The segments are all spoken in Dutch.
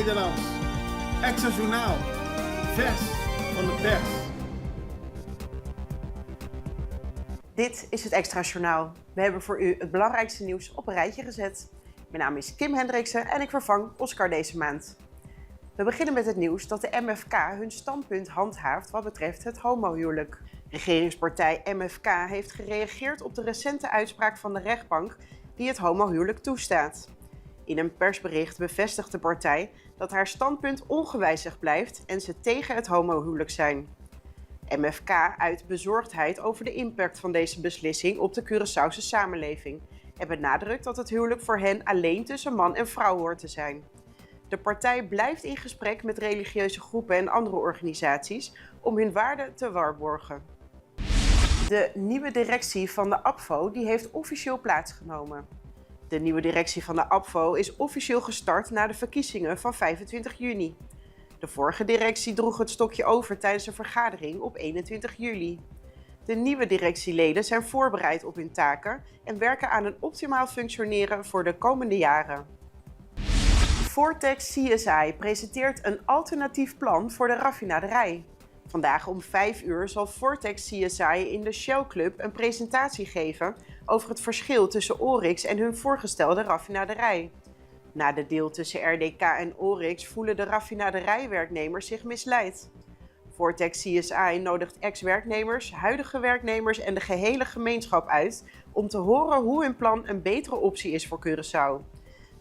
Nederlands. Extra Journaal. Vers van de pers. Dit is het Extra Journaal. We hebben voor u het belangrijkste nieuws op een rijtje gezet. Mijn naam is Kim Hendriksen en ik vervang Oscar deze maand. We beginnen met het nieuws dat de MFK hun standpunt handhaaft wat betreft het homohuwelijk. Regeringspartij MFK heeft gereageerd op de recente uitspraak van de rechtbank die het homohuwelijk toestaat. In een persbericht bevestigt de partij dat haar standpunt ongewijzigd blijft en ze tegen het homohuwelijk zijn. MFK uit bezorgdheid over de impact van deze beslissing op de Curaçaose samenleving en benadrukt dat het huwelijk voor hen alleen tussen man en vrouw hoort te zijn. De partij blijft in gesprek met religieuze groepen en andere organisaties om hun waarden te waarborgen. De nieuwe directie van de APVO die heeft officieel plaatsgenomen. De nieuwe directie van de APVO is officieel gestart na de verkiezingen van 25 juni. De vorige directie droeg het stokje over tijdens een vergadering op 21 juli. De nieuwe directieleden zijn voorbereid op hun taken en werken aan een optimaal functioneren voor de komende jaren. Vortex CSI presenteert een alternatief plan voor de raffinaderij. Vandaag om 5 uur zal Vortex CSI in de Shell Club een presentatie geven over het verschil tussen Oryx en hun voorgestelde raffinaderij. Na de deal tussen RDK en Oryx voelen de raffinaderijwerknemers zich misleid. Vortex CSI nodigt ex-werknemers, huidige werknemers en de gehele gemeenschap uit om te horen hoe hun plan een betere optie is voor Curaçao.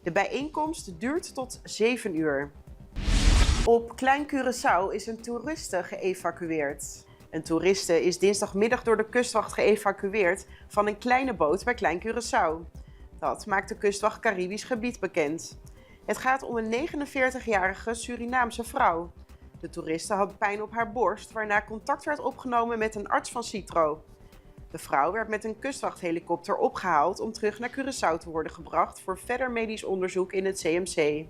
De bijeenkomst duurt tot 7 uur. Op Klein Curaçao is een toeriste geëvacueerd. Een toeriste is dinsdagmiddag door de kustwacht geëvacueerd van een kleine boot bij Klein Curaçao. Dat maakt de kustwacht Caribisch gebied bekend. Het gaat om een 49-jarige Surinaamse vrouw. De toeriste had pijn op haar borst, waarna contact werd opgenomen met een arts van Citro. De vrouw werd met een kustwachthelikopter opgehaald om terug naar Curaçao te worden gebracht voor verder medisch onderzoek in het CMC.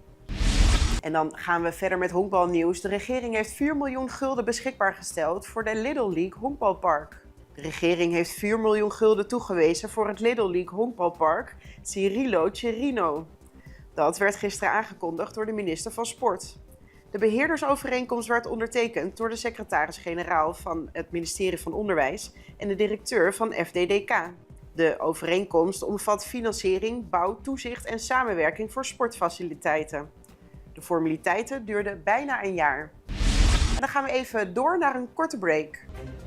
En dan gaan we verder met honkbalnieuws. De regering heeft 4 miljoen gulden beschikbaar gesteld voor de Little League honkbalpark. De regering heeft 4 miljoen gulden toegewezen voor het Little League honkbalpark Cirilo Cerino. Dat werd gisteren aangekondigd door de minister van Sport. De beheerdersovereenkomst werd ondertekend door de secretaris-generaal van het ministerie van Onderwijs en de directeur van FDDK. De overeenkomst omvat financiering, bouw, toezicht en samenwerking voor sportfaciliteiten. De formaliteiten duurden bijna een jaar. En dan gaan we even door naar een korte break.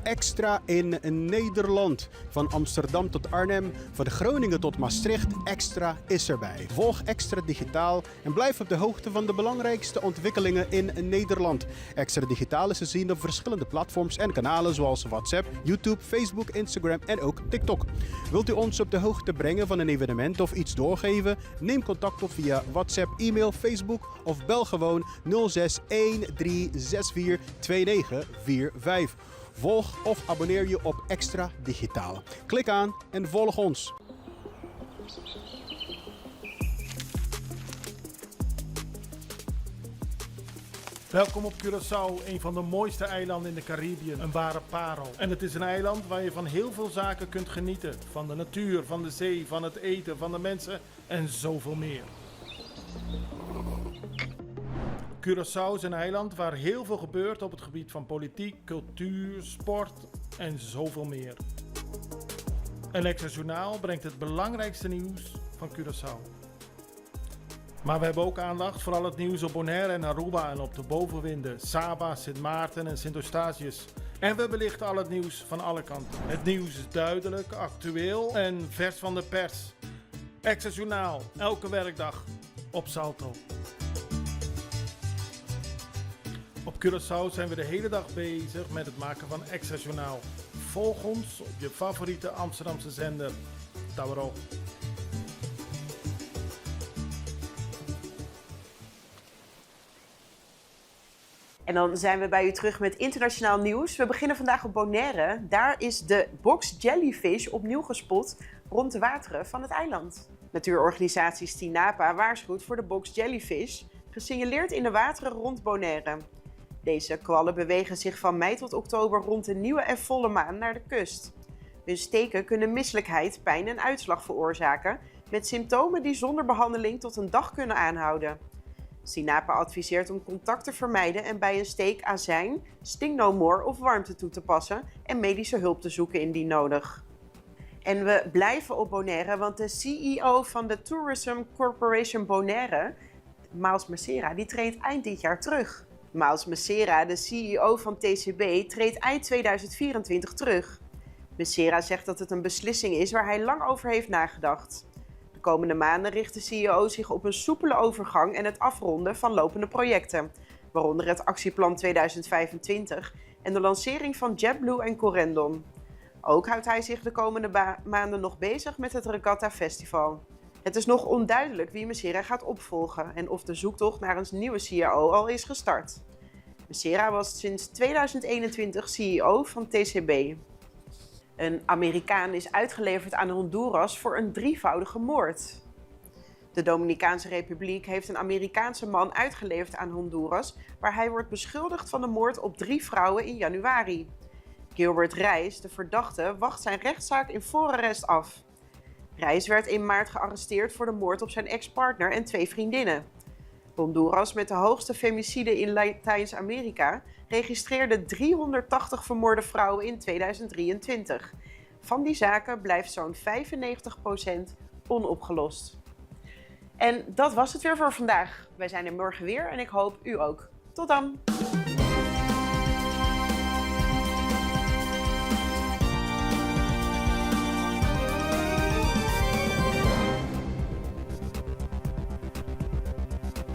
Extra in Nederland. Van Amsterdam tot Arnhem, van Groningen tot Maastricht, Extra is erbij. Volg Extra Digitaal en blijf op de hoogte van de belangrijkste ontwikkelingen in Nederland. Extra Digitaal is te zien op verschillende platforms en kanalen zoals WhatsApp, YouTube, Facebook, Instagram en ook TikTok. Wilt u ons op de hoogte brengen van een evenement of iets doorgeven? Neem contact op via WhatsApp, e-mail, Facebook of bel gewoon 06 1364 2945. Volg of abonneer je op Extra Digitaal. Klik aan en volg ons. Welkom op Curaçao, een van de mooiste eilanden in de Caribiën, een ware parel. En het is een eiland waar je van heel veel zaken kunt genieten. Van de natuur, van de zee, van het eten, van de mensen en zoveel meer. Curaçao is een eiland waar heel veel gebeurt op het gebied van politiek, cultuur, sport en zoveel meer. Een Extra Journaal brengt het belangrijkste nieuws van Curaçao. Maar we hebben ook aandacht voor al het nieuws op Bonaire en Aruba en op de bovenwinden, Saba, Sint Maarten en Sint Eustatius. En we belichten al het nieuws van alle kanten. Het nieuws is duidelijk, actueel en vers van de pers. Extra Journaal, elke werkdag op Salto. Op Curaçao zijn we de hele dag bezig met het maken van Extra Journaal. Volg ons op je favoriete Amsterdamse zender, Tauro. En dan zijn we bij u terug met internationaal nieuws. We beginnen vandaag op Bonaire. Daar is de box jellyfish opnieuw gespot rond de wateren van het eiland. Natuurorganisatie Stinapa waarschuwt voor de box jellyfish, gesignaleerd in de wateren rond Bonaire. Deze kwallen bewegen zich van mei tot oktober rond de nieuwe en volle maan naar de kust. Hun steken kunnen misselijkheid, pijn en uitslag veroorzaken, met symptomen die zonder behandeling tot een dag kunnen aanhouden. Sinapa adviseert om contact te vermijden en bij een steek azijn, Sting No More of warmte toe te passen en medische hulp te zoeken indien nodig. En we blijven op Bonaire, want de CEO van de Tourism Corporation Bonaire, Miles Messera, die treedt eind dit jaar terug. Miles Messera, de CEO van TCB, treedt eind 2024 terug. Messera zegt dat het een beslissing is waar hij lang over heeft nagedacht. De komende maanden richt de CEO zich op een soepele overgang en het afronden van lopende projecten, waaronder het actieplan 2025 en de lancering van JetBlue en Corendon. Ook houdt hij zich de komende maanden nog bezig met het Regatta Festival. Het is nog onduidelijk wie Messera gaat opvolgen en of de zoektocht naar een nieuwe CEO al is gestart. Messera was sinds 2021 CEO van TCB. Een Amerikaan is uitgeleverd aan Honduras voor een drievoudige moord. De Dominicaanse Republiek heeft een Amerikaanse man uitgeleverd aan Honduras, waar hij wordt beschuldigd van de moord op 3 vrouwen in januari. Gilbert Reis, de verdachte, wacht zijn rechtszaak in voorarrest af. Reis werd in maart gearresteerd voor de moord op zijn ex-partner en 2 vriendinnen. Honduras, met de hoogste femicide in Latijns-Amerika, registreerde 380 vermoorde vrouwen in 2023. Van die zaken blijft zo'n 95% onopgelost. En dat was het weer voor vandaag. Wij zijn er morgen weer en ik hoop u ook. Tot dan!